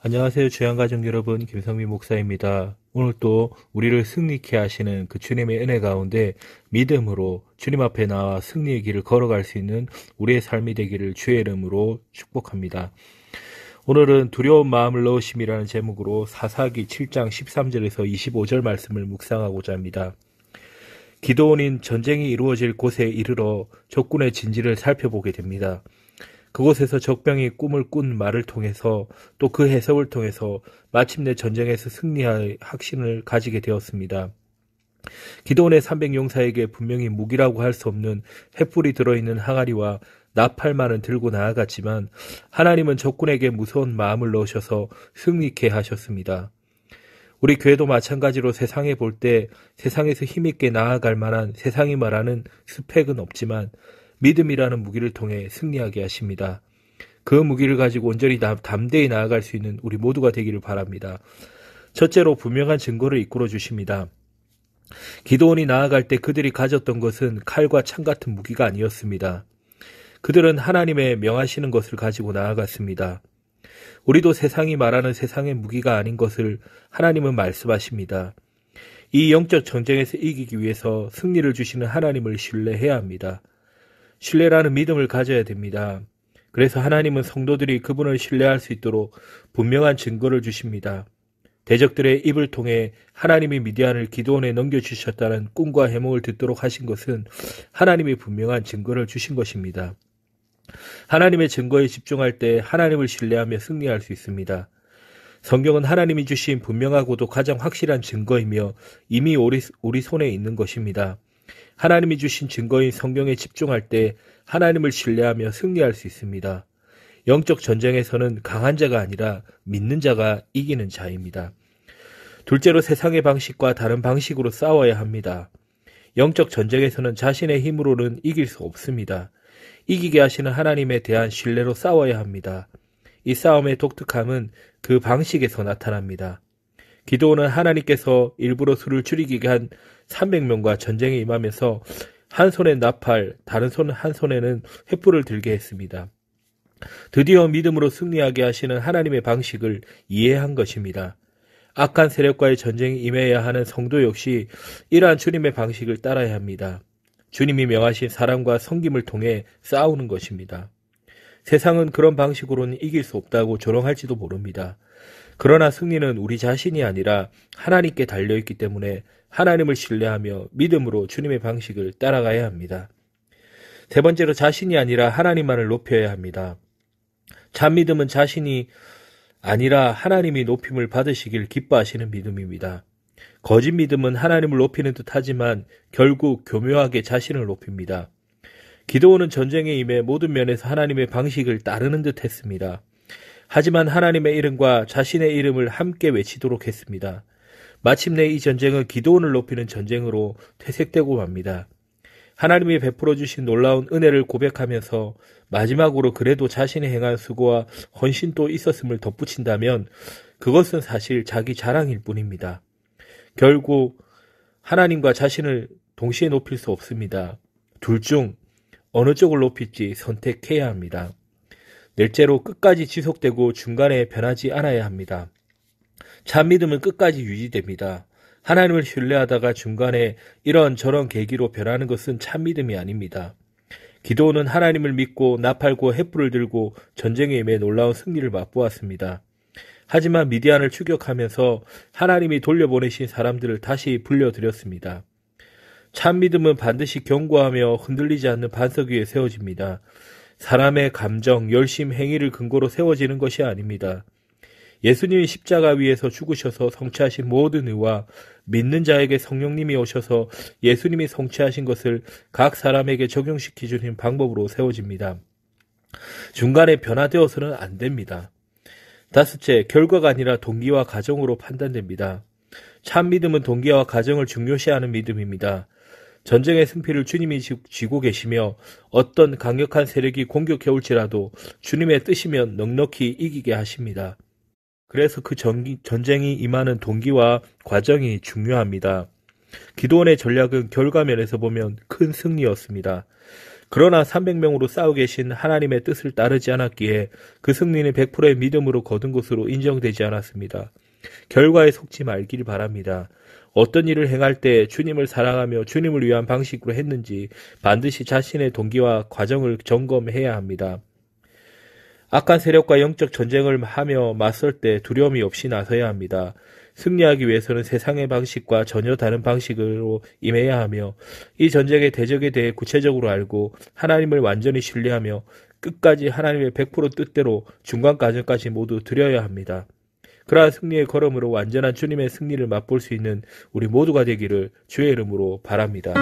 안녕하세요. 주양가족 여러분, 김성민 목사입니다. 오늘 또 우리를 승리케 하시는 그 주님의 은혜 가운데 믿음으로 주님 앞에 나와 승리의 길을 걸어갈 수 있는 우리의 삶이 되기를 주의 이름으로 축복합니다. 오늘은 두려운 마음을 넣으심이라는 제목으로 사사기 7장 13절에서 25절 말씀을 묵상하고자 합니다. 기드온인 전쟁이 이루어질 곳에 이르러 적군의 진지를 살펴보게 됩니다. 그곳에서 적병이 꿈을 꾼 말을 통해서 또 그 해석을 통해서 마침내 전쟁에서 승리할 확신을 가지게 되었습니다. 기드온의 300용사에게 분명히 무기라고 할 수 없는 횃불이 들어있는 항아리와 나팔만은 들고 나아갔지만 하나님은 적군에게 무서운 마음을 넣으셔서 승리케 하셨습니다. 우리 교회도 마찬가지로 세상에 볼 때 세상에서 힘있게 나아갈 만한 세상이 말하는 스펙은 없지만 믿음이라는 무기를 통해 승리하게 하십니다. 그 무기를 가지고 온전히 담대히 나아갈 수 있는 우리 모두가 되기를 바랍니다. 첫째로 분명한 증거를 이끌어 주십니다. 기드온이 나아갈 때 그들이 가졌던 것은 칼과 창 같은 무기가 아니었습니다. 그들은 하나님의 명하시는 것을 가지고 나아갔습니다. 우리도 세상이 말하는 세상의 무기가 아닌 것을 하나님은 말씀하십니다. 이 영적 전쟁에서 이기기 위해서 승리를 주시는 하나님을 신뢰해야 합니다. 신뢰라는 믿음을 가져야 됩니다. 그래서 하나님은 성도들이 그분을 신뢰할 수 있도록 분명한 증거를 주십니다. 대적들의 입을 통해 하나님이 미디안을 기드온에 넘겨주셨다는 꿈과 해몽을 듣도록 하신 것은 하나님이 분명한 증거를 주신 것입니다. 하나님의 증거에 집중할 때 하나님을 신뢰하며 승리할 수 있습니다. 성경은 하나님이 주신 분명하고도 가장 확실한 증거이며 이미 우리 손에 있는 것입니다. 하나님이 주신 증거인 성경에 집중할 때 하나님을 신뢰하며 승리할 수 있습니다. 영적 전쟁에서는 강한 자가 아니라 믿는 자가 이기는 자입니다. 둘째로 세상의 방식과 다른 방식으로 싸워야 합니다. 영적 전쟁에서는 자신의 힘으로는 이길 수 없습니다. 이기게 하시는 하나님에 대한 신뢰로 싸워야 합니다. 이 싸움의 독특함은 그 방식에서 나타납니다. 기드온은 하나님께서 일부러 수를 줄이게 한 300명과 전쟁에 임하면서 한 손에 나팔, 다른 한 손에는 횃불을 들게 했습니다. 드디어 믿음으로 승리하게 하시는 하나님의 방식을 이해한 것입니다. 악한 세력과의 전쟁에 임해야 하는 성도 역시 이러한 주님의 방식을 따라야 합니다. 주님이 명하신 사랑과 섬김을 통해 싸우는 것입니다. 세상은 그런 방식으로는 이길 수 없다고 조롱할지도 모릅니다. 그러나 승리는 우리 자신이 아니라 하나님께 달려있기 때문에 하나님을 신뢰하며 믿음으로 주님의 방식을 따라가야 합니다. 세 번째로 자신이 아니라 하나님만을 높여야 합니다. 참 믿음은 자신이 아니라 하나님이 높임을 받으시길 기뻐하시는 믿음입니다. 거짓 믿음은 하나님을 높이는 듯 하지만 결국 교묘하게 자신을 높입니다. 기드온은 전쟁에 임해 모든 면에서 하나님의 방식을 따르는 듯 했습니다. 하지만 하나님의 이름과 자신의 이름을 함께 외치도록 했습니다. 마침내 이 전쟁은 기드온을 높이는 전쟁으로 퇴색되고 맙니다. 하나님이 베풀어 주신 놀라운 은혜를 고백하면서 마지막으로 그래도 자신이 행한 수고와 헌신도 있었음을 덧붙인다면 그것은 사실 자기 자랑일 뿐입니다. 결국 하나님과 자신을 동시에 높일 수 없습니다. 둘 중 어느 쪽을 높일지 선택해야 합니다. 넷째로 끝까지 지속되고 중간에 변하지 않아야 합니다. 참 믿음은 끝까지 유지됩니다. 하나님을 신뢰하다가 중간에 이런저런 계기로 변하는 것은 참 믿음이 아닙니다. 기드온은 하나님을 믿고 나팔과 횃불을 들고 전쟁에 임해 놀라운 승리를 맛보았습니다. 하지만 미디안을 추격하면서 하나님이 돌려보내신 사람들을 다시 불려들였습니다. 참 믿음은 반드시 견고하며 흔들리지 않는 반석 위에 세워집니다. 사람의 감정, 열심, 행위를 근거로 세워지는 것이 아닙니다. 예수님이 십자가 위에서 죽으셔서 성취하신 모든 의와 믿는 자에게 성령님이 오셔서 예수님이 성취하신 것을 각 사람에게 적용시켜주는 방법으로 세워집니다. 중간에 변화되어서는 안 됩니다. 다섯째, 결과가 아니라 동기와 가정으로 판단됩니다. 참 믿음은 동기와 가정을 중요시하는 믿음입니다. 전쟁의 승패를 주님이 쥐고 계시며 어떤 강력한 세력이 공격해 올지라도 주님의 뜻이면 넉넉히 이기게 하십니다. 그래서 그 전쟁이 임하는 동기와 과정이 중요합니다. 기드온의 전략은 결과면에서 보면 큰 승리였습니다. 그러나 300명으로 싸우 계신 하나님의 뜻을 따르지 않았기에 그 승리는 100%의 믿음으로 거둔 것으로 인정되지 않았습니다. 결과에 속지 말기를 바랍니다. 어떤 일을 행할 때 주님을 사랑하며 주님을 위한 방식으로 했는지 반드시 자신의 동기와 과정을 점검해야 합니다. 악한 세력과 영적 전쟁을 하며 맞설 때 두려움이 없이 나서야 합니다. 승리하기 위해서는 세상의 방식과 전혀 다른 방식으로 임해야 하며 이 전쟁의 대적에 대해 구체적으로 알고 하나님을 완전히 신뢰하며 끝까지 하나님의 100% 뜻대로 중간 과정까지 모두 드려야 합니다. 그러한 승리의 걸음으로 완전한 주님의 승리를 맛볼 수 있는 우리 모두가 되기를 주의 이름으로 바랍니다.